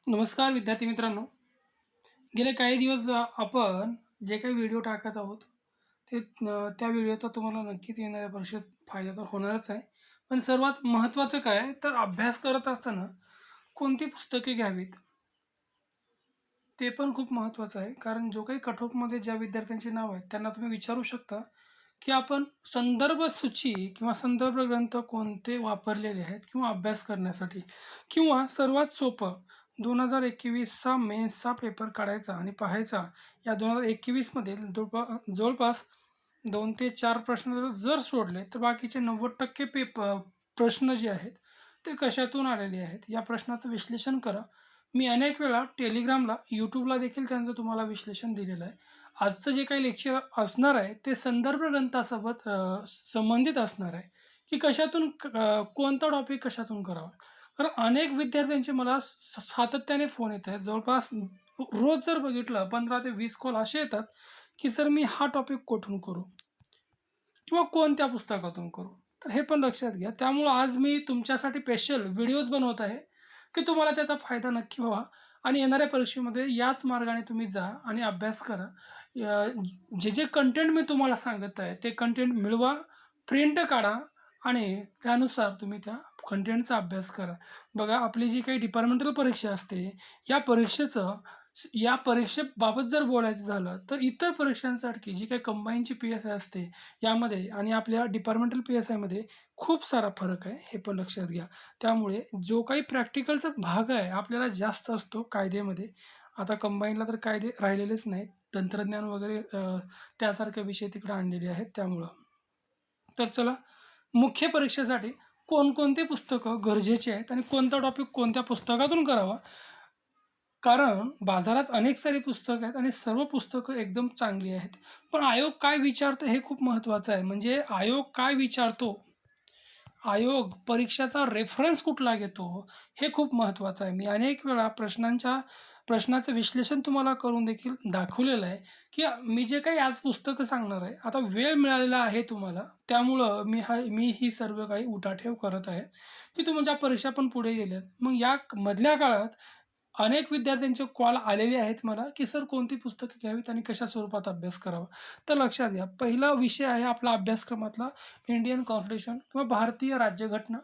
नमस्कार विद्यार्थी मित्रांनो. गेले काही दिवस आपण जे काही व्हिडिओ टाकत आहोत, ते त्या व्हिडिओचा तुम्हाला नक्कीच येणाऱ्या परीक्षेत फायदा तर होणारच आहे. पण सर्वात महत्त्वाचं काय तर अभ्यास करत असताना कोणती पुस्तके घ्यावीत, ते पण खूप महत्त्वाचं आहे. कारण जो काही कट ऑफमध्ये ज्या विद्यार्थ्यांची नाव आहेत, त्यांना तुम्ही विचारू शकता, की आपण संदर्भ सूची किंवा संदर्भ ग्रंथ कोणते वापरलेले आहेत किंवा अभ्यास करण्यासाठी किंवा सर्वात सोपं 2021चा मेन्सचा पेपर काढायचा आणि पाहायचा. या 2021मध्ये जवळपास 2 ते 4 प्रश्न जर सोडले, तर बाकीचे 90% प्रश्न जे आहेत, ते कशातून आलेले आहेत, या प्रश्नाचं विश्लेषण करा. मी अनेक वेळा Telegramला, YouTubeला देखील त्यांचं तुम्हाला विश्लेषण दिलेलं आहे. आजचं जे काही लेक्चर असणार आहे, ते संदर्भ ग्रंथासोबत संबंधित असणार आहे, की कशातून कोणता टॉपिक कशातून करावा. कारण अनेक विद्यार्थ्यांचे मला सातत्याने फोन येत आहेत. जवळपास रोज जर बघितलं 15 ते 20 कॉल असे येतात, की "सर मी हा टॉपिक कुठून करू?" किंवा कोणत्या पुस्तकातून करू? तर हे पण लक्षात घ्या. त्यामुळं आज मी तुमच्यासाठी स्पेशल व्हिडिओज बनवत आहे, की तुम्हाला त्याचा फायदा नक्की व्हावा आणि येणाऱ्या परीक्षेमध्ये याच मार्गाने तुम्ही जा आणि अभ्यास करा. जे कंटेंट मी तुम्हाला सांगत आहे, ते कंटेंट मिळवा, प्रिंट काढा आणि त्यानुसार तुम्ही त्या कंटेंटचा अभ्यास करा. बघा, आपली जी काही डिपार्टमेंटल परीक्षा असते, या परीक्षेचं या परीक्षेबाबत जर बोलायचं झालं, तर इतर परीक्षांसारखी जी काही कंबाईनची पी-एस-आय असते, यामध्ये आणि आपल्या डिपार्टमेंटल पी-एस-आयमध्ये खूप सारा फरक आहे, हे पण लक्षात घ्या. त्यामुळे जो काही प्रॅक्टिकलचा भाग आहे, आपल्याला जास्त असतो कायदेमध्ये. आता कंबाईनला तर कायदे राहिलेलेच नाहीत. तंत्रज्ञान वगैरे त्यासारखे विषय तिकडे आणलेले आहेत त्यामुळं. तर चला, मुख्य परीक्षेसाठी कोणकोणती पुस्तकं गरजेची आहेत आणि कोणता टॉपिक कोणत्या पुस्तकातून करावा, कारण बाजारात अनेक सारी पुस्तकं आहेत आणि सर्व पुस्तकं एकदम चांगली आहेत. पण आयोग काय विचारतं हे खूप महत्त्वाचं आहे. म्हणजे आयोग काय विचारतो, आयोग परीक्षाचा रेफरन्स कुठला घेतो, हे खूप महत्त्वाचं आहे. मी अनेक वेळा प्रश्नाचं विश्लेषण तुम्हाला करून देखील दाखवलेलं आहे, की मी जे काही आज पुस्तकं सांगणार आहे, आता वेळ मिळालेला आहे तुम्हाला, त्यामुळं मी ही सर्व काही उठाठेव करत आहे, की तुमच्या परीक्षा पण पुढे गेल्यात. मग या मधल्या काळात अनेक विद्यार्थ्यांचे कॉल आलेले आहेत मला, की "सर कोणती पुस्तकं घ्यावीत आणि कशा स्वरूपात अभ्यास करावा?" तर लक्षात घ्या, पहिला विषय आहे आपला अभ्यासक्रमातला इंडियन कॉन्स्टिट्यूशन किंवा भारतीय राज्यघटना,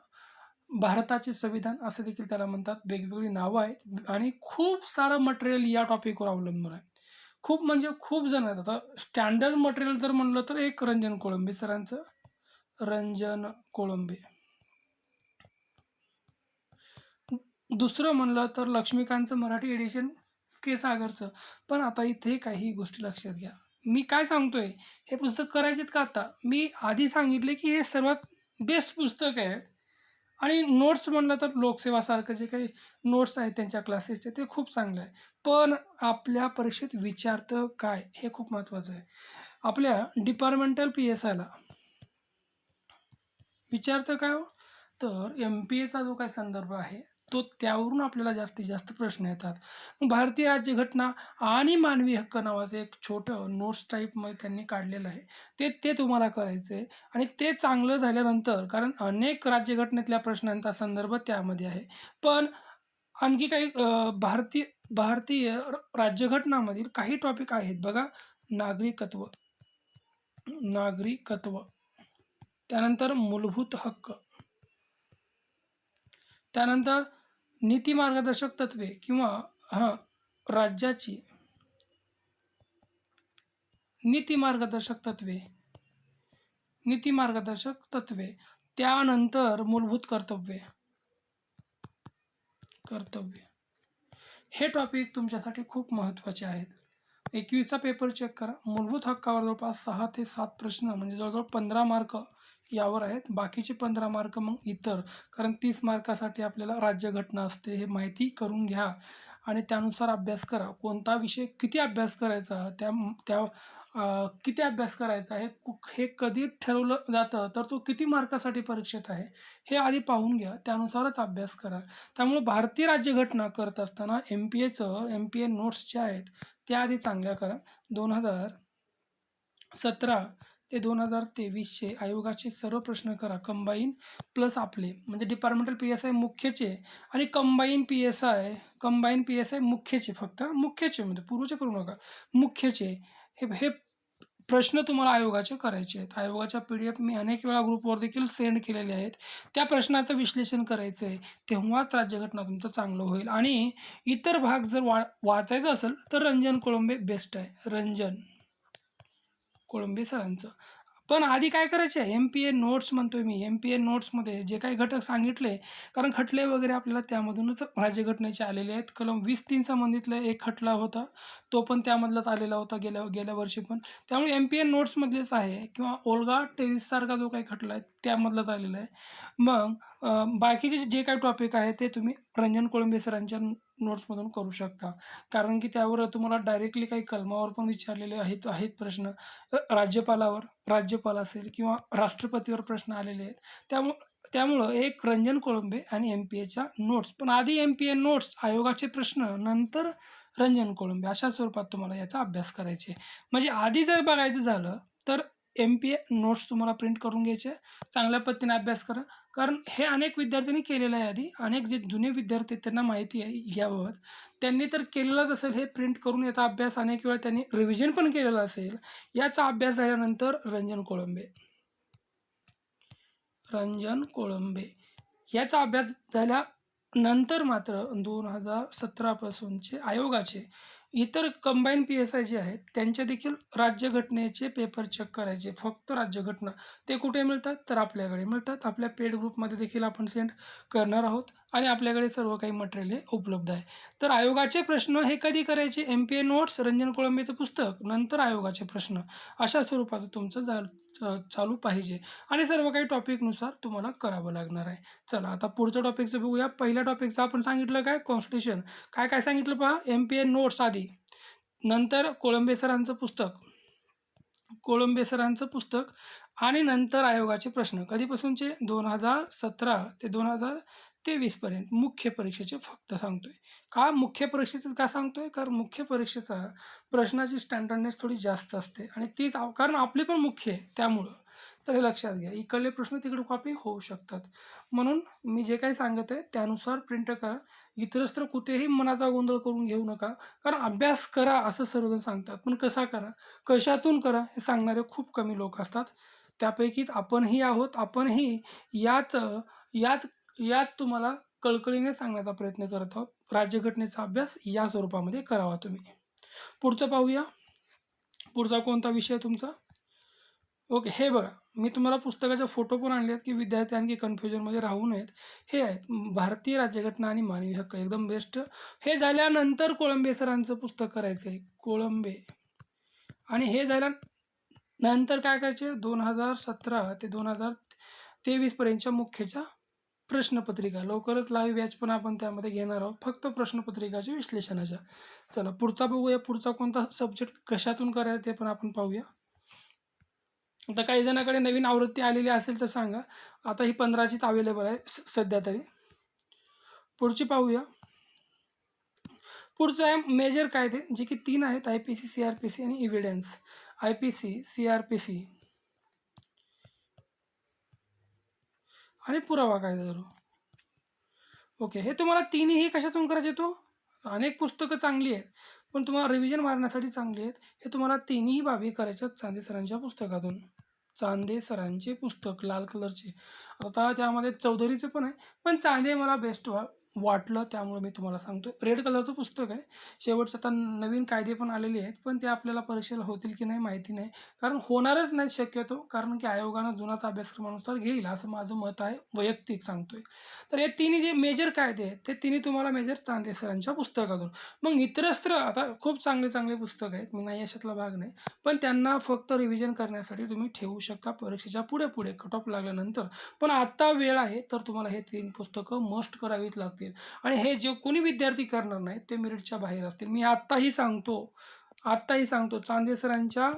भारताचे संविधान असं देखील त्याला म्हणतात. वेगवेगळी नावं आहेत आणि खूप सारं मटेरियल या टॉपिकवर अवलंबून आहे. खूप म्हणजे खूप जण आहेत. आता स्टँडर्ड मटेरियल जर म्हणलं तर एक रंजन कोळंबे सरांचं, रंजन कोळंबे. दुसरं म्हणलं तर लक्ष्मीकांतचं मराठी एडिशन, के. सागरचं. पण आता इथे काही गोष्टी लक्षात घ्या. मी काय सांगतोय, हे पुस्तक करायचेत का आता? मी आधी सांगितले की हे सर्वात बेस्ट पुस्तक आहे आणि नोट्स म्हणलं तर लोकसेवासारखं जे काही नोट्स आहेत त्यांच्या क्लासेसचे, ते खूप चांगलं आहे. पण आपल्या परीक्षेत विचारतं काय, हे खूप महत्त्वाचं आहे. आपल्या डिपार्टमेंटल पी-एस-आयला विचारतं काय हो? तर एम-पी-एचा जो काही संदर्भ आहे, तो त्यावरून आपल्याला जास्तीत जास्त प्रश्न येतात. मग भारतीय राज्यघटना आणि मानवी हक्क नावाचं एक छोटं नोट्स टाईपमध्ये त्यांनी काढलेलं आहे. ते ते तुम्हाला करायचं आहे आणि ते चांगलं झाल्यानंतर, कारण अनेक राज्यघटनेतल्या प्रश्नांचा संदर्भ त्यामध्ये आहे. पण आणखी काही भारतीय भारतीय राज्यघटनामधील काही टॉपिक आहेत बघा. नागरिकत्व, नागरिकत्व, त्यानंतर मूलभूत हक्क, त्यानंतर नीती मार्गदर्शक तत्त्वे किंवा हां, राज्याची नीती मार्गदर्शक तत्त्वे, नीती मार्गदर्शक तत्त्वे, त्यानंतर मूलभूत कर्तव्ये, कर्तव्य. हे टॉपिक तुमच्यासाठी खूप महत्त्वाचे आहेत. 21चा पेपर चेक करा. मूलभूत हक्कावर जवळपास 6 ते 7 प्रश्न म्हणजे जवळ-जवळ 15 मार्क यावर आहेत. बाकीचे 15 मार्क मग इतर. कारण 30 मार्कासाठी आपल्याला राज्यघटना असते, हे माहिती करून घ्या आणि त्यानुसार अभ्यास करा. कोणता विषय किती अभ्यास करायचा, त्या त्या किती अभ्यास करायचा हे कधी ठरवलं जातं, तर तो किती मार्कासाठी परीक्षेत आहे, हे आधी पाहून घ्या. त्यानुसारच अभ्यास करा. त्यामुळे भारतीय राज्यघटना करत असताना एम-पी-ए नोट्स ज्या आहेत, त्या आधी चांगल्या करा. 2017 ते 2023चे आयोगाचे सर्व प्रश्न करा कंबाईन प्लस आपले म्हणजे डिपार्टमेंटल PSI मुख्यचे आणि कंबाईन PSI मुख्यचे, फक्त मुख्यचे म्हणजे पूर्वचे करू नका, मुख्यचे हे हे प्रश्न तुम्हाला आयोगाचे करायचे आहेत. आयोगाच्या PDF मी अनेक वेळा ग्रुपवर देखील सेंड केलेले आहेत. त्या प्रश्नाचं विश्लेषण करायचं आहे. तेव्हाच राज्यघटना तुमचं चांगलं होईल. आणि इतर भाग जर वाचायचा असेल तर रंजन कोळंबे बेस्ट आहे. रंजन कोळंबे सरांचं. पण आधी काय करायचे MPA नोट्स म्हणतोय मी. MPA नोट्समध्ये जे काही घटक सांगितले, कारण खटले वगैरे आपल्याला त्यामधूनच राज्यघटनेचे आलेले आहेत. कलम 20(3) संबंधितला एक खटला होता, तो पण त्यामधलाच आलेला होता गेल्या गेल्या वर्षी पण. त्यामुळे MPA नोट्समधलेच आहे किंवा ओल्गा टेरेसासारखा जो काही खटला आहे त्यामधलाच आलेला आहे. मग बाकीचे जे काही टॉपिक आहे ते तुम्ही रंजन कोळंबे सरांच्या नोट्समधून करू शकता. कारण की त्यावर तुम्हाला डायरेक्टली काही कलमावर पण विचारलेले आहेत आहेत प्रश्न. राज्यपाल असेल किंवा राष्ट्रपतीवर प्रश्न आलेले आहेत. त्यामुळं एक रंजन कोळंबे आणि MPAच्या नोट्स. पण आधी MPA नोट्स, आयोगाचे प्रश्न, नंतर रंजन कोळंबे अशा स्वरूपात तुम्हाला याचा अभ्यास करायचे. म्हणजे आधी जर बघायचं झालं तर MPA नोट्स तुम्हाला प्रिंट करून घ्यायचे, चांगल्या पद्धतीने अभ्यास करा. कारण हे अनेक विद्यार्थ्यांनी केलेलं आहे आधी. अनेक जे जुने विद्यार्थी आहेत त्यांना माहिती आहे याबाबत. त्यांनी तर केलेलंच असेल हे प्रिंट करून याचा अभ्यास, अनेक वेळा त्यांनी रिव्हिजन पण केलेलं असेल. याचा अभ्यास झाल्यानंतर रंजन कोळंबे याचा अभ्यास झाल्यानंतर मात्र 2017 पासूनचे आयोगाचे इतर कंबाईन PSI जे आहेत त्यांचे देखील राज्यघटनेचे पेपर चेक करायचे. फक्त राज्यघटना ते कुठे मिळतात तर आपल्याकडे मिळतात. आपल्या पेड ग्रुपमध्ये देखील आपण सेंड करणार आहोत आणि आपल्याकडे सर्व काही मटेरियल हे उपलब्ध आहे. तर आयोगाचे प्रश्न हे कधी करायचे? MPA नोट्स, रंजन कोळंबेचं पुस्तक, नंतर आयोगाचे प्रश्न अशा स्वरूपाचं तुमचं चालू पाहिजे. आणि सर्व काही टॉपिकनुसार तुम्हाला करावं लागणार आहे. चला आता पुढच्या टॉपिकचं बघूया. पहिल्या टॉपिकचं आपण सांगितलं काय? कॉन्स्टिट्यूशन. काय काय सांगितलं पहा. MPA नोट्स आधी, नंतर कोळंबे सरांचं पुस्तक आणि नंतर आयोगाचे प्रश्न. कधीपासूनचे? 2017 ते 2023 पर्यंत. मुख्य परीक्षेचे फक्त सांगतोय. का मुख्य परीक्षेचं का सांगतोय? कारण मुख्य परीक्षेचा प्रश्नाची स्टँडर्डनेस थोडी जास्त असते आणि कारण आपली पण मुख्य आहे त्यामुळं. तर हे लक्षात घ्या. इकडले प्रश्न तिकडे कॉपी होऊ शकतात. म्हणून मी जे काही सांगत आहे त्यानुसार प्रिंट करा. इतरत्र कुठेही मनाचा गोंधळ करून घेऊ नका. कारण अभ्यास करा असं सर्वजण सांगतात, पण कसा करा, कशातून करा हे सांगणारे खूप कमी लोक असतात. त्यापैकीच आपणही आहोत. आपणही याच याच यात तुम्हाला कळकळीने सांगण्याचा प्रयत्न करत आहोत. राज्यघटनेचा अभ्यास या स्वरूपामध्ये करावा तुम्ही. पुढचं पाहूया. पुढचा कोणता विषय तुमचा? ओके, हे बघा, मी तुम्हाला पुस्तकाचे फोटो पण आणले आहेत की विद्यार्थी आणखी कन्फ्युजनमध्ये राहू नयेत. हे आहेत भारतीय राज्यघटना आणि मानवी हक्क, एकदम बेस्ट. हे झाल्यानंतर कोळंबे सरांचं पुस्तक करायचं आहे, कोळंबे. आणि हे झाल्यानंतर काय करायचे? 2017 ते 2023 पर्यंतच्या मुख्यच्या प्रश्नपत्रिका. लवकरच लाईव्ह बॅच पण आपण त्यामध्ये घेणार आहोत, फक्त प्रश्नपत्रिकाच्या विश्लेषणाच्या. चला पुढचा बघूया. पुढचा कोणता सब्जेक्ट कशातून करायचं ते पण आपण पाहूया. आता काही जणांकडे नवीन आवृत्ती आलेली असेल तर सांगा. आता ही 15चीच अवेलेबल आहे सध्या तरी. पुढची पाहूया. पुढचं आहे मेजर कायदे, जे की 3 आहेत: IPC, CRPC आणि इव्हिडन्स. IPC, CRPC आणि पुरावा कायदा धरू. ओके, हे तुम्हाला तिन्ही कशातून करायचे? तो अनेक पुस्तकं चांगली आहेत, पण तुम्हाला रिव्हिजन मारण्यासाठी चांगली आहेत. हे तुम्हाला तिन्ही बाबी करायच्या चांदे सरांच्या पुस्तकातून. चांदे सरांचे पुस्तक लाल कलरचे. आता त्यामध्ये चौधरीचं पण आहे, पण चांदे मला बेस्ट वाटलं त्यामुळे मी तुम्हाला सांगतो. रेड कलरचं पुस्तक आहे. शेवटचं आता नवीन कायदे पण आलेले आहेत, पण ते आपल्याला परीक्षेला होतील की नाही माहिती नाही. कारण होणारच नाही शक्यतो, कारण की आयोगानं जुनाच अभ्यासक्रमानुसार घेईल असं माझं मत आहे, वैयक्तिक सांगतोय. तर हे तिन्ही जे मेजर कायदे आहेत ते तिन्ही तुम्हाला मेजर चांदे सरांच्या पुस्तकातून. मग इतरत्र आता खूप चांगले चांगले पुस्तक आहेत, मी नाही अशातला भाग नाही, पण त्यांना फक्त रिव्हिजन करण्यासाठी तुम्ही ठेवू शकता परीक्षेच्या पुढे पुढे कट ऑफ लागल्यानंतर. पण आत्ता वेळ आहे तर तुम्हाला हे 3 पुस्तकं मस्ट करावीच लागतील. आणि हे जे कोणी विद्यार्थी करणार नाहीत ते मेरिटच्या बाहेर असतील. मी आत्ताही सांगतो चांदे सरांच्या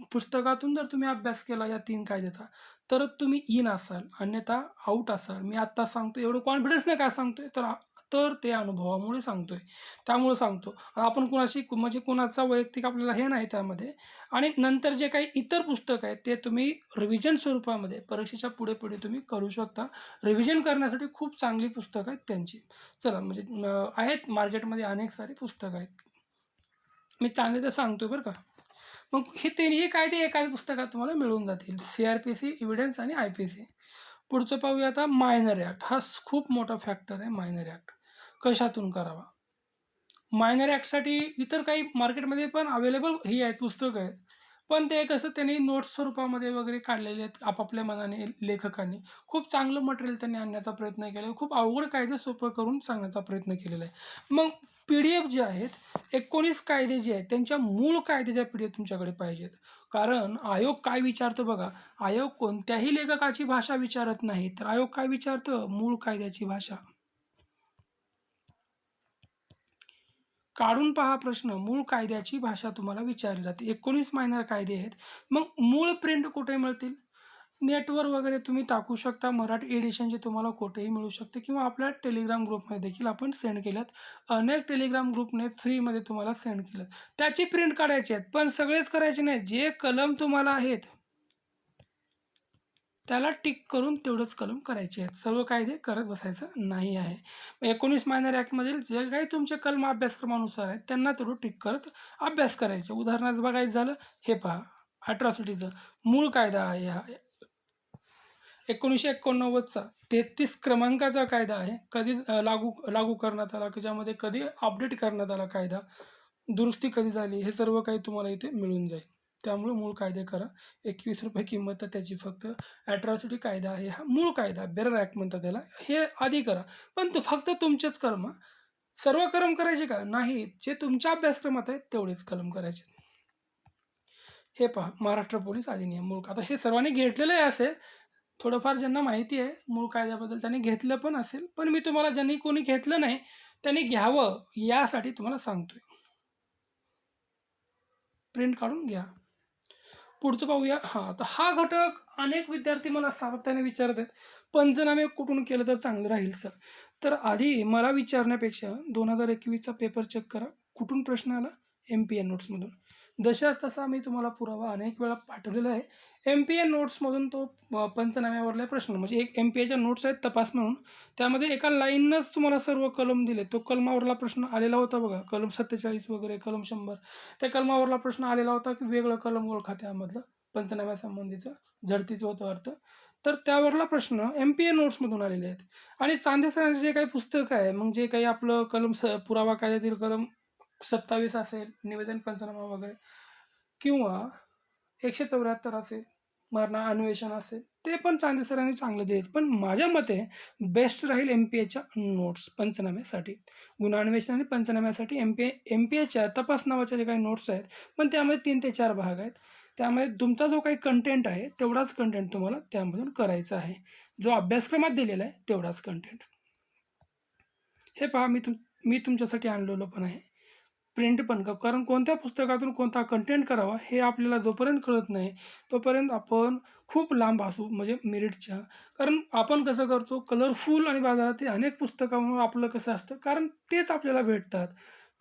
पुस्तकातून जर तुम्ही अभ्यास केला या 3 कायद्याचा तर तुम्ही इन असाल, अन्यथा आउट असाल. मी आत्ता सांगतो, एवढं कॉन्फिडन्स नाही का सांगतोय, तर तर ते अनुभवामुळे सांगतोय. त्यामुळे सांगतो. आपण कुणाशी म्हणजे कुणाचा वैयक्तिक आपल्याला हे नाही त्यामध्ये. आणि नंतर जे काही इतर पुस्तकं आहेत, ते तुम्ही रिव्हिजन स्वरूपामध्ये परीक्षेच्या पुढे-पुढे तुम्ही करू शकता. रिव्हिजन करण्यासाठी खूप चांगली पुस्तकं आहेत त्यांची. चला म्हणजे आहेत मार्केटमध्ये अनेक सारी पुस्तकं आहेत. मी चांगले तर सांगतोय बरं का. मग हे तिन्ही कायदे एकाच पुस्तकात तुम्हाला मिळून जातील. सी-आर-पी-सी, एव्हिडन्स आणि आय-पी-सी. पुढचं पाहूया आता मायनर ॲक्ट. हा खूप मोठा फॅक्टर आहे मायनर ॲक्ट. कशातून करावा? मायनर ॲक्टसाठी इतर काही मार्केटमध्ये पण अवेलेबल ही आहेत, पुस्तकं आहेत. पण ते कसं त्यांनी नोट्स स्वरूपामध्ये वगैरे काढलेले आहेत आपापल्या मनाने लेखकांनी. खूप चांगलं मटेरियल त्यांनी आणण्याचा प्रयत्न केला आहे. खूप अवघड कायदे सोपं करून सांगण्याचा प्रयत्न केलेला आहे. मग पी-डी-एफ जे आहेत, 19 कायदे जे आहेत, त्यांच्या मूळ कायद्याच्या पी-डी-एफ तुमच्याकडे पाहिजेत. कारण आयोग काय विचारतं बघा, आयोग कोणत्याही लेखकाची भाषा विचारत नाही, तर आयोग काय विचारतं? मूळ कायद्याची भाषा. काढून पहा प्रश्न. मूळ कायद्याची भाषा तुम्हाला विचारली जाते. 19 मायनर कायदे आहेत. मग मूळ प्रिंट कुठे मिळतील? नेटवर वगैरे तुम्ही टाकू शकता. मराठी एडिशनचे तुम्हाला कुठेही मिळू शकते किंवा आपल्या टेलिग्राम ग्रुपमध्ये देखील आपण सेंड केल्यात. अनेक टेलिग्राम ग्रुपने फ्रीमध्ये तुम्हाला सेंड केलं. त्याची प्रिंट काढायची आहेत, पण सगळेच करायचे नाही. जे कलम तुम्हाला आहेत, त्याला टिक करून तेवढंच कलम करायचे आहेत. सर्व कायदे करत बसायचं नाही आहे. 19 मायनर ॲक्टमधील जे काही तुमचे कलम अभ्यासक्रमानुसार आहेत, त्यांना तेवढं टिक करत अभ्यास करायचे. उदाहरणार्थ बघायचं झालं, हे पहा अट्रॉसिटीचं मूळ कायदा आहे हा 1989चा 33 क्रमांकाचा कायदा आहे. कधी लागू लागू करण्यात आला, त्याच्यामध्ये कधी अपडेट करण्यात आला कायदा, दुरुस्ती कधी झाली, हे सर्व काही तुम्हाला इथे मिळून जाईल. त्यामुळे मूळ कायदे करा. ₹21 किंमत आहे त्याची फक्त. अट्रॉसिटी कायदा आहे हा मूळ कायदा, बेरर ॲक्ट म्हणतात त्याला. हे आधी करा. पण तो फक्त तुमचेच कलम हां. सर्व कलम करायचे का? नाही. जे तुमच्या अभ्यासक्रमात आहेत तेवढेच कलम करायचे. हे पहा महाराष्ट्र पोलीस अधिनियम मूळ आता हे सर्वांनी घेतलेलं आहे असेल. थोडंफार ज्यांना माहिती आहे मूळ कायद्याबद्दल त्यांनी घेतलं पण असेल. पण मी तुम्हाला ज्यांनी कोणी घेतलं नाही त्यांनी घ्यावं यासाठी तुम्हाला सांगतोय. प्रिंट काढून घ्या. पुढचं पाहूया. हां, तर हा घटक अनेक विद्यार्थी मला सातत्याने विचारत आहेत, पंचनामे कुठून केलं तर चांगलं राहील सर? तर आधी मला विचारण्यापेक्षा 2021चा पेपर चेक करा. कुठून प्रश्न आला? एम-पी-एन नोट्समधून. जशाच तसा मी तुम्हाला पुरावा अनेक वेळा पाठवलेला आहे. एम-पी-एन नोट्समधून तो पंचनाम्यावरले प्रश्न म्हणजे एक एम-पी-एच्या नोट्स आहेत तपास म्हणून. त्यामध्ये एका लाईननंच तुम्हाला सर्व कलम दिले. तो कलमावरला प्रश्न आलेला होता बघा. कलम 47 वगैरे, कलम 100. त्या कलमावरला प्रश्न आलेला होता की वेगळं कलम ओळखा त्यामधलं पंचनाम्यासंबंधीचं, झडतीचं होतं वाटतं. तर त्यावरला प्रश्न एम-पी-ए नोट्समधून आलेले आहेत. आणि चांदे सरांचे जे काही पुस्तक आहे, मग जे काही आपलं कलम पुरावा कायद्यातील कलम 27 असेल, निवेदन पंचनामा वगैरे किंवा 174 असेल, मरणा अन्वेषण असेल, ते पण चांदे सरांनी चांगलं दिले. पण माझ्या मते बेस्ट राहील एम-पी-एच्या नोट्स पंचनाम्यासाठी. गुन्हा अन्वेषण आणि पंचनाम्यासाठी एम-पी-एच्या तपास नावाच्या जे काही नोट्स आहेत, पण त्यामध्ये 3 ते 4 भाग आहेत. त्यामुळे तुमचा जो काही कंटेंट आहे, तेवढाच कंटेंट तुम्हाला त्यामधून करायचा आहे. जो अभ्यासक्रमात दिलेला आहे, तेवढाच कंटेंट. हे पहा मी तुमच्यासाठी आणलेलं पण आहे. प्रिंट पण कारण कोणत्या पुस्तकातून कोणता कंटेंट करावा हे आपल्याला जोपर्यंत कळत नाही, तोपर्यंत आपण खूप लांब असू म्हणजे मेरिटच्या. कारण आपण कसं करतो कलरफुल आणि बाजारातील अनेक पुस्तकांमुळं आपलं कसं असतं कारण तेच आपल्याला भेटतात.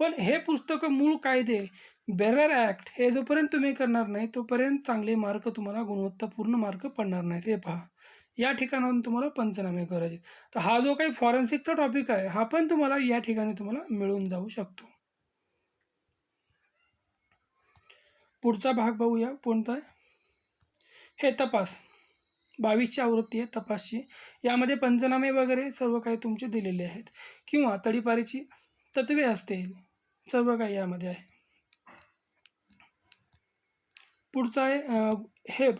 पण हे पुस्तकं मूळ कायदे, बेरर ॲक्ट हे जोपर्यंत तुम्ही करणार नाही, तोपर्यंत चांगले मार्क तुम्हाला गुणवत्तापूर्ण मार्क पडणार नाहीत. हे पहा. या ठिकाणाहून तुम्हाला पंचनामे करायचे. तर हा जो काही फॉरेन्सिकचा टॉपिक आहे, हा पण तुम्हाला या ठिकाणी तुम्हाला मिळून जाऊ शकतो. पुढचा भाग बघूया कोणता आहे? हे तपास. 22ची आवृत्ती आहे तपासची. यामध्ये पंचनामे वगैरे सर्व काही तुमचे दिलेले आहेत किंवा तडीपारीची तत्त्वे असतील, सर्व काही यामध्ये आहे. पुढचं आहे हे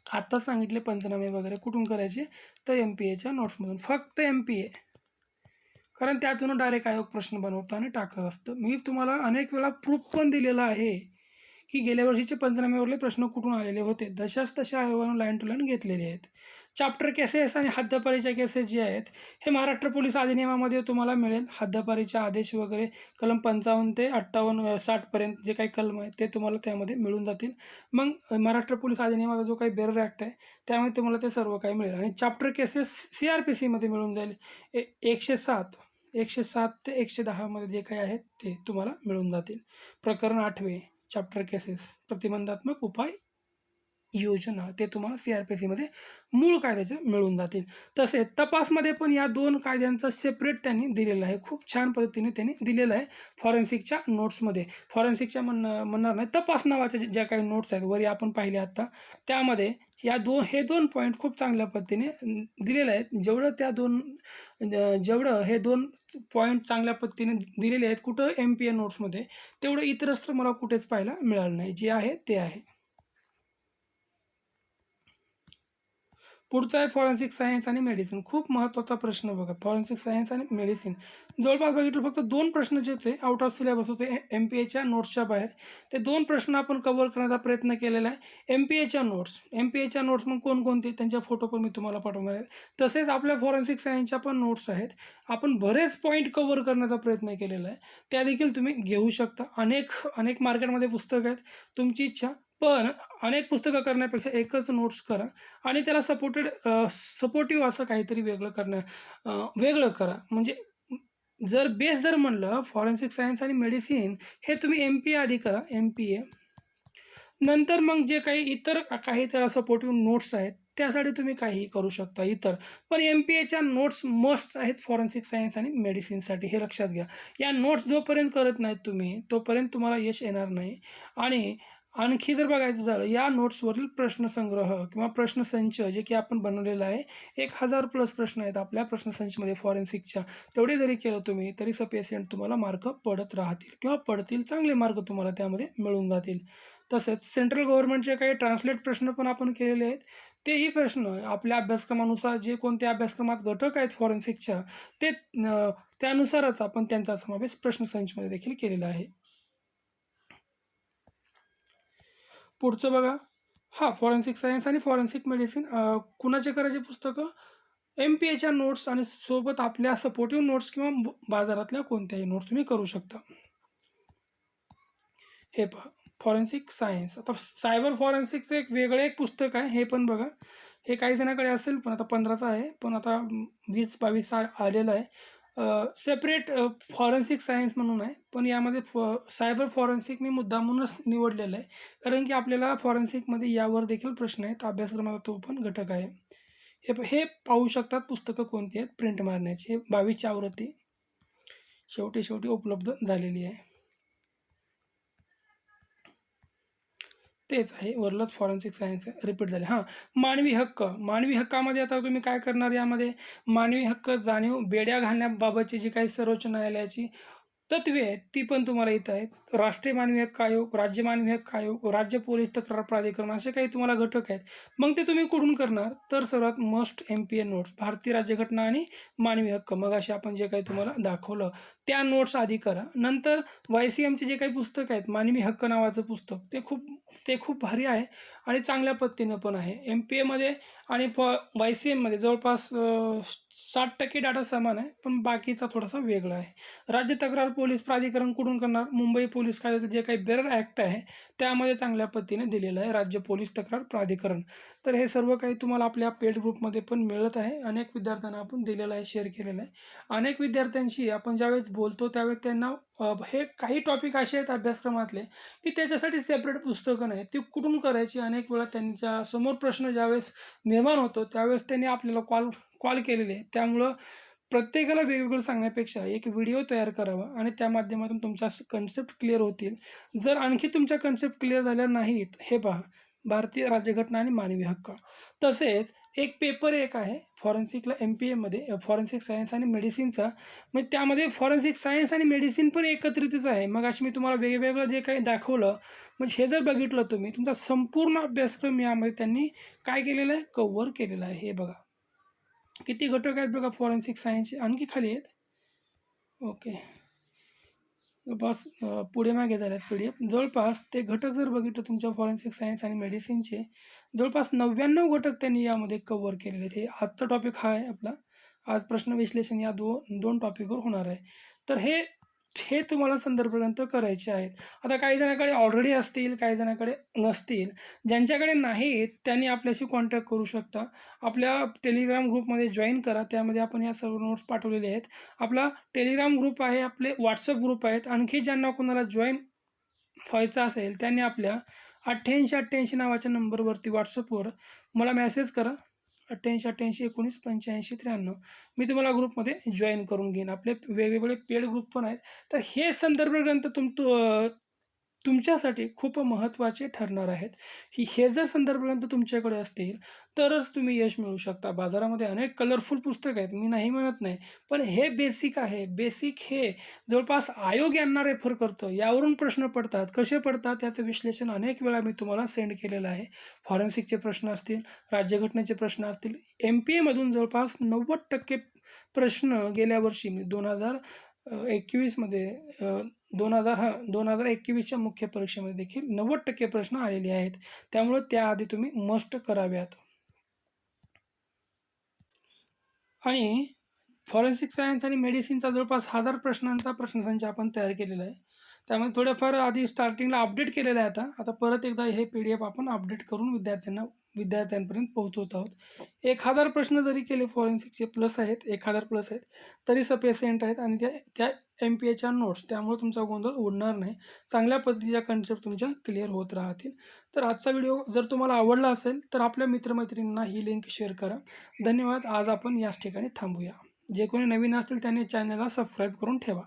आता सांगितले पंचनामे वगैरे कुठून करायचे? तर एम-पी-एच्या नोट्समधून. फक्त एम-पी-ए. कारण त्यातून डायरेक्ट आयोग प्रश्न बनवताना टाकत असतं. मी तुम्हाला अनेक वेळा प्रूफ पण दिलेला आहे, की गेल्या वर्षीचे पंचनाम्यावरले प्रश्न कुठून आलेले होते. जशाच तशा आयोगानं लाईन टू लाईन घेतलेले आहेत. चॅप्टर केसेस आणि हद्दपारीच्या केसेस जे आहेत, हे महाराष्ट्र पोलीस अधिनियमामध्ये तुम्हाला मिळेल. हद्दपारीचे आदेश वगैरे कलम 55 ते 58 60 जे काही कलम आहेत, ते तुम्हाला त्यामध्ये मिळून जातील. मग महाराष्ट्र पोलीस अधिनियमाचा जो काही बेरर ॲक्ट आहे, त्यामध्ये तुम्हाला ते सर्व काही मिळेल आणि चॅप्टर केसेस सी-आर-पी-सीमध्ये मिळून जाईल. 107 107 ते 110 मध्ये जे काही आहेत ते तुम्हाला मिळून जातील. प्रकरण 8वे चॅप्टर केसेस प्रतिबंधात्मक उपाय योजना ते तुम्हाला सी-आर-पी-सीमध्ये मूळ कायद्याचे मिळून जातील. तसेच तपासमध्ये पण या 2 कायद्यांचा सेपरेट त्यांनी दिलेला आहे. खूप छान पद्धतीने त्यांनी दिलेलं आहे फॉरेन्सिकच्या नोट्समध्ये. फॉरेन्सिकच्या म्हणणार नाही, तपास नावाच्या ज्या काही नोट्स आहेत, वरी आपण पाहिले आत्ता, त्यामध्ये हे 2 पॉइंट खूप चांगल्या पद्धतीने दिलेले आहेत. जेवढं हे 2 पॉइंट चांगल्या पद्धतीने दिलेले आहेत कुठं एम-पी-ए नोट्समध्ये, तेवढं इतरत्र मला कुठेच पाहायला मिळालं नाही. जे आहे ते आहे. पुढचा आहे फॉरेन्सिक सायन्स आणि मेडिसिन. खूप महत्त्वाचा प्रश्न बघा. फॉरेन्सिक सायन्स आणि मेडिसिन जवळपास बघितलं फक्त 2 प्रश्न जे होते आउट ऑफ सिलेबस होते एम-पी-एच्या नोट्सच्या बाहेर. ते 2 प्रश्न आपण कव्हर करण्याचा प्रयत्न केलेला आहे. एम-पी-एच्या नोट्स मग कोणकोणते त्यांच्या फोटो पण मी तुम्हाला पाठवणार आहे. तसेच आपल्या फॉरेन्सिक सायन्सच्या पण नोट्स आहेत. आपण बरेच पॉईंट कव्हर करण्याचा प्रयत्न केलेला आहे. त्यादेखील तुम्ही घेऊ शकता. अनेक मार्केटमध्ये पुस्तकं आहेत. तुमची इच्छा. पण अनेक पुस्तकं करण्यापेक्षा एकच नोट्स करा आणि त्याला सपोर्टिव्ह असं काहीतरी वेगळं करा. म्हणजे जर म्हणलं फॉरेन्सिक सायन्स आणि मेडिसिन हे तुम्ही एम-पी-ए आधी करा, एम-पी-ए. नंतर मग जे काही इतर काही त्याला सपोर्टिव्ह नोट्स आहेत, त्यासाठी तुम्ही काहीही करू शकता इतर. पण एम-पी-एच्या नोट्स मस्ट आहेत फॉरेन्सिक सायन्स आणि मेडिसिनसाठी, हे लक्षात घ्या. या नोट्स जोपर्यंत करत नाहीत तुम्ही, तोपर्यंत तुम्हाला यश येणार नाही. आणि आणखी जर बघायचं झालं, या नोट्सवरील प्रश्नसंग्रह किंवा प्रश्नसंच जे की आपण बनवलेला आहे, 1000 प्लस प्रश्न आहेत आपल्या प्रश्नसंचमध्ये फॉरेन्सिकच्या. तेवढे जरी केलं तुम्ही, तरी सफिशियंट तुम्हाला मार्क पडत राहतील किंवा पडतील. चांगले मार्क तुम्हाला त्यामध्ये मिळून जातील. तसेच सेंट्रल गव्हर्नमेंटचे काही ट्रान्सलेट प्रश्न पण आपण केलेले आहेत. तेही प्रश्न आपल्या अभ्यासक्रमानुसार जे कोणत्या अभ्यासक्रमात घटक आहेत फॉरेन्सिकच्या, ते त्यानुसारच आपण त्यांचा समावेश प्रश्नसंचमध्ये देखील केलेला आहे. पुढचं बघा. फॉरेन्सिक सायन्स आणि फॉरेन्सिक मेडिसिन कुणाचे करायचे पुस्तकं? एम-पी-एच्या नोट्स आणि सोबत आपल्या सपोर्टिव्ह नोट्स किंवा बाजारातल्या कोणत्याही नोट्स तुम्ही करू शकता. हे पहा, फॉरेन्सिक सायन्स. आता सायबर फॉरेन्सिकचं एक वेगळं एक पुस्तक आहे, हे पण बघा. हे काही जणांकडे असेल, पण आता 15चं आहे, पण आता 20-22 आलेलं आहे. सेपरेट फॉरेन्सिक सायन्स म्हणून आहे, पण यामध्ये सायबर फॉरेन्सिक मी मुद्दामूनच निवडलेलं आहे. कारण की आपल्याला फॉरेन्सिकमध्ये यावर देखील प्रश्न आहेत. अभ्यासक्रमाचा तो पण घटक आहे. हे पाहू शकतात पुस्तकं कोणती आहेत प्रिंट मारण्याची. 22ची आवृत्ती शेवटी उपलब्ध झालेली आहे. तेच आहे, वरलंच फॉरेन्सिक सायन्स आहे, रिपीट झाले. मानवी हक्कामध्ये आता तुम्ही काय करणार, यामध्ये मानवी हक्क जाणीव बेड्या घालण्याबाबतची जी काही सर्वोच्च न्यायालयाची तत्त्वे आहेत, ती पण तुम्हाला इथं आहेत. राष्ट्रीय मानवी हक्क आयोग, राज्य मानवी हक्क आयोग, राज्य पोलीस तक्रार प्राधिकरण, असे काही तुम्हाला घटक आहेत. मग ते तुम्ही कुठून करणार? तर सर्वात मस्ट एम-पी-ए नोट्स, भारतीय राज्यघटना आणि मानवी हक्क, मगाशी आपण जे काही तुम्हाला दाखवलं त्या नोट्स आधी करा. नंतर वाय-सी-एमचे जे काही पुस्तक आहेत, मानवी हक्क नावाचं पुस्तक, ते खूप भारी आहे आणि चांगल्या पद्धतीनं पण आहे. एम-पी-एमध्ये आणि वाय-सी-एममध्ये जवळपास 60% डाटा समान आहे, पण बाकीचा थोडासा वेगळा आहे. राज्य तक्रार पोलीस प्राधिकरण कुठून करणार? मुंबई पोलीस कायद्याचं जे काही बेरर ॲक्ट आहे, त्यामध्ये चांगल्या पद्धतीने दिलेलं आहे राज्य पोलीस तक्रार प्राधिकरण. तर हे सर्व काही तुम्हाला आपल्या पेड ग्रुपमध्ये पण मिळत आहे. अनेक विद्यार्थ्यांना आपण दिलेलं आहे, शेअर केलेलं आहे. अनेक विद्यार्थ्यांशी आपण ज्यावेळेस बोलतो, त्यावेळेस त्यांना हे काही टॉपिक असे आहेत अभ्यासक्रमातले, की त्याच्यासाठी सेपरेट पुस्तकं नाही. ती कुठून करायची? अनेक वेळा त्यांच्या समोर प्रश्न ज्यावेळेस निर्माण होतो, त्यावेळेस त्यांनी आपल्याला कॉल केलेले आहे. त्यामुळं प्रत्येकाला वेगवेगळं सांगण्यापेक्षा एक व्हिडिओ तयार करावा आणि त्या माध्यमातून तुमच्या कन्सेप्ट क्लिअर होतील. जर आणखी तुमच्या कन्सेप्ट क्लिअर झाल्या नाहीत, हे पहा, भारतीय राज्यघटना आणि मानवी हक्क. तसेच एक पेपर आहे फॉरेन्सिकला एम-पी-एमध्ये फॉरेन्सिक सायन्स आणि मेडिसिनचा. म्हणजे त्यामध्ये फॉरेन्सिक सायन्स आणि मेडिसिन पण एकत्रितच आहे. मगाशी मी तुम्हाला वेगवेगळं जे काही दाखवलं, म्हणजे हे जर बघितलं तुम्ही, तुमचा संपूर्ण अभ्यासक्रम यामध्ये त्यांनी काय केलेलं आहे? कव्हर केलेला आहे. हे बघा, किती घटक आहेत बघा फॉरेन्सिक सायन्सचे. आणखी खाली आहेत. ओके, बस पुढे मागे झाल्यात पी-डी-एफ. जवळपास ते घटक जर बघितलं तुमच्या फॉरेन्सिक सायन्स आणि मेडिसिनचे, जवळपास 99 घटक त्यांनी यामध्ये कव्हर केलेले आहेत. हे आजचा टॉपिक हा आहे आपला. आज प्रश्न विश्लेषण या दोन टॉपिकवर होणार आहे. तर हे हे तुम्हाला संदर्भ ग्रंथ करायचे आहेत. आता काही जणांकडे ऑलरेडी असतील, काही जणांकडे नसतील. ज्यांच्याकडे नाहीत त्यांनी आपल्याशी कॉन्टॅक्ट करू शकता. आपल्या टेलिग्राम ग्रुपमध्ये जॉइन करा. त्यामध्ये आपण ह्या सर्व नोट्स पाठवलेले आहेत. आपला टेलिग्राम ग्रुप आहे, आपले WhatsApp ग्रुप आहेत. आणखी ज्यांना कोणाला जॉइन व्हायचं असेल त्यांनी आपल्या 8888 नावाच्या नंबरवरती WhatsAppवर मला मेसेज करा. 8888198593. मी तुम्हाला ग्रुपमध्ये जॉइन करून घेईन. आपले वेगवेगळे पेड ग्रुप पण आहेत. तर हे संदर्भ ग्रंथ तुमच्यासाठी खूप महत्त्वाचे ठरणार आहेत. हे जर संदर्भ ग्रंथ तुमच्याकडे असतील, तरच तुम्ही यश मिळवू शकता. बाजारामध्ये अनेक कलरफुल पुस्तकं आहेत, मी नाही म्हणत नाही. पण हे बेसिक आहे. बेसिक हे जवळपास आयोग यांना रेफर करतं. यावरून प्रश्न पडतात. कसे पडतात याचं विश्लेषण अनेक वेळा मी तुम्हाला सेंड केलेलं आहे. फॉरेन्सिकचे प्रश्न असतील, राज्यघटनेचे प्रश्न असतील. MPAमधून जवळपास 90% प्रश्न गेल्या वर्षी मी 2021मध्ये 2021च्या मुख्य परीक्षेमध्ये देखील 90% प्रश्न आलेले आहेत. त्यामुळे त्याआधी तुम्ही मस्ट कराव्यात. आणि फॉरेन्सिक सायन्स आणि मेडिसिनचा जवळपास 1000 प्रश्नांचा प्रश्नसंच आपण तयार केलेला आहे. त्यामुळे थोडंफार आधी स्टार्टिंगला अपडेट केलेलं आहे आता. आता परत एकदा हे PDF आपण अपडेट करून विद्यार्थ्यांपर्यंत पोहोचवत आहोत. 1000 प्रश्न जरी केले फॉरेन्सिकचे प्लस आहेत, 1000 प्लस आहेत, तरी सफिशियंट आहेत आणि त्या MPAच्या नोट्स. त्यामुळे तुमचा गोंधळ उडणार नाही. चांगल्या पद्धतीच्या कन्सेप्ट तुमच्या क्लिअर होत राहतील. तर आजचा व्हिडिओ जर तुम्हाला आवडला असेल, तर आपल्या मित्रमैत्रिणींना ही लिंक शेअर करा. धन्यवाद. आज आपण याच ठिकाणी थांबूया. जे कोणी नवीन असतील त्यांनी चॅनलला सबस्क्राईब करून ठेवा.